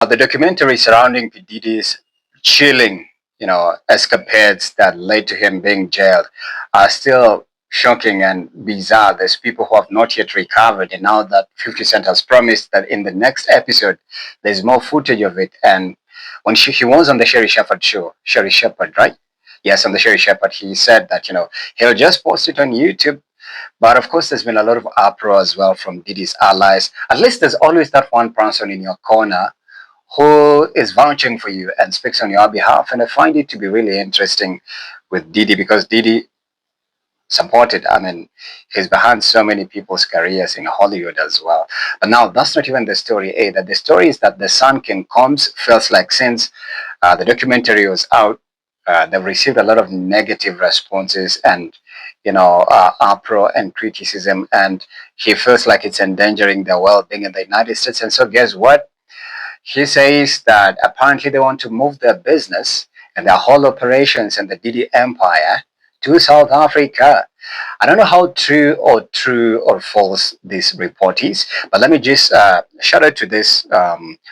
The documentary surrounding P. Diddy's chilling, escapades that led to him being jailed are still shocking and bizarre. There's people who have not yet recovered, and now that 50 Cent has promised that in the next episode, there's more footage of it. And when he was on the Sherry Shepherd show, Sherry Shepherd, right? Yes, on the Sherry Shepherd, he said that, he'll just post it on YouTube. But of course, there's been a lot of uproar as well from Diddy's allies. At least there's always that one person in your corner who is vouching for you and speaks on your behalf. And I find it to be really interesting with Diddy because Diddy supported, he's behind so many people's careers in Hollywood as well. But now that's not even the story either. The story is that the son King Combs feels like since the documentary was out, they've received a lot of negative responses and uproar and criticism, and he feels like it's endangering their well-being in the United States. And so guess what? He says that apparently they want to move their business and their whole operations and the Diddy empire to South Africa. I don't know how true or false this report is, but let me just shout out to this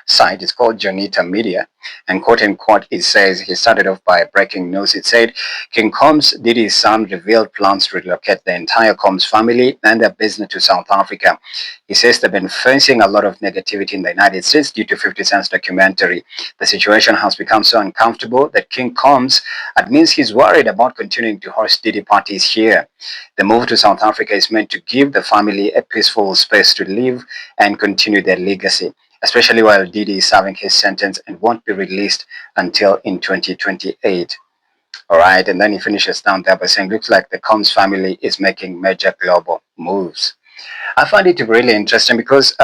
site. It's called Janita Media, and quote unquote, it says, he started off by breaking news. It said, King Combs, Diddy's son, revealed plans to relocate the entire Combs family and their business to South Africa. He says they've been facing a lot of negativity in the United States due to 50 Cent's documentary. The situation has become so uncomfortable that King Combs admits he's worried about continuing to host Diddy parties here. The move to South Africa is meant to give the family a peaceful space to live and continue their legacy, especially while Diddy is serving his sentence and won't be released until in 2028. All right, and then he finishes down there by saying, looks like the Combs family is making major global moves. I find it really interesting because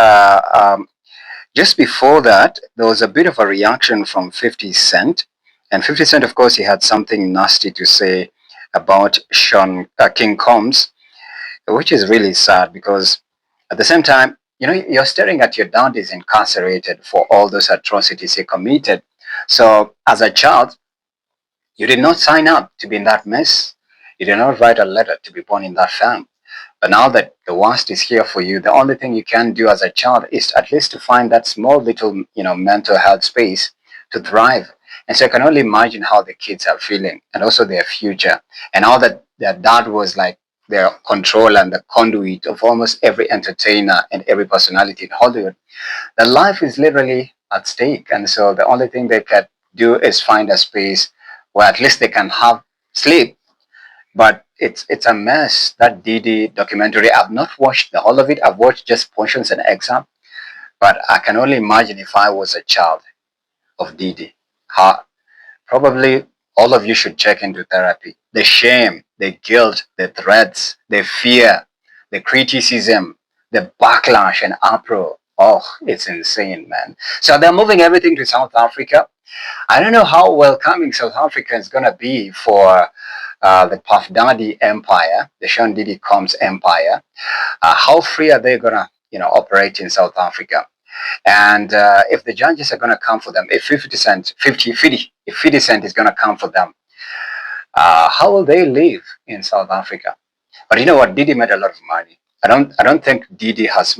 just before that, there was a bit of a reaction from 50 Cent. And 50 Cent, of course, he had something nasty to say about King Combs, which is really sad because at the same time, you're staring at your dad is incarcerated for all those atrocities he committed. So as a child, you did not sign up to be in that mess. You did not write a letter to be born in that family. But now that the worst is here for you, the only thing you can do as a child is at least to find that small little, mental health space to thrive. And so I can only imagine how the kids are feeling and also their future. And now that their dad was like their control and the conduit of almost every entertainer and every personality in Hollywood, their life is literally at stake. And so the only thing they can do is find a space where at least they can have sleep. But it's a mess. That Diddy documentary, I've not watched the whole of it. I've watched just portions and excerpts. But I can only imagine if I was a child of Diddy, how probably all of you should check into therapy. The shame, the guilt, the threats, the fear, the criticism, the backlash and uproar. Oh, it's insane, man. So they're moving everything to South Africa. I don't know how welcoming South Africa is going to be for the Puff Daddy empire, the Sean Diddy Combs empire. How free are they going to, operate in South Africa? And if the judges are going to come for them, if 50 Cent is going to come for them, how will they live in South Africa? But you know what? Diddy made a lot of money. I don't think Diddy has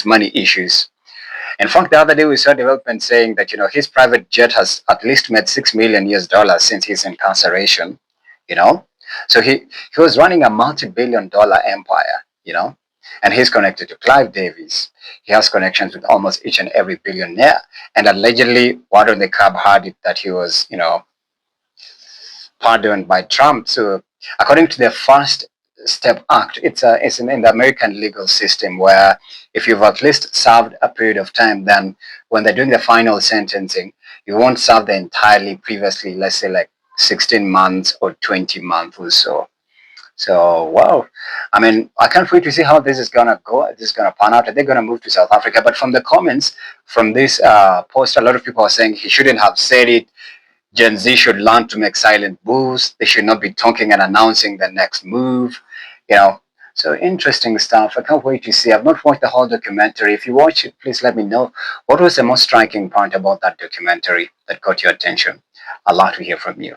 money issues. In fact, the other day we saw development saying that his private jet has at least made $6 million US since his incarceration. So he was running a multi-billion-dollar empire. And he's connected to Clive Davis. He has connections with almost each and every billionaire. And allegedly, word on the cab had it that he was, pardoned by Trump. So according to the First Step Act, it's in the American legal system where if you've at least served a period of time, then when they're doing the final sentencing, you won't serve the entirely previously, let's say like 16 months or 20 months or so. So, wow. I can't wait to see how this is going to go. This is going to pan out. They're going to move to South Africa. But from the comments, from this post, a lot of people are saying he shouldn't have said it. Gen Z should learn to make silent moves. They should not be talking and announcing the next move. So interesting stuff. I can't wait to see. I've not watched the whole documentary. If you watch it, please let me know. What was the most striking part about that documentary that caught your attention? I'd love to hear from you.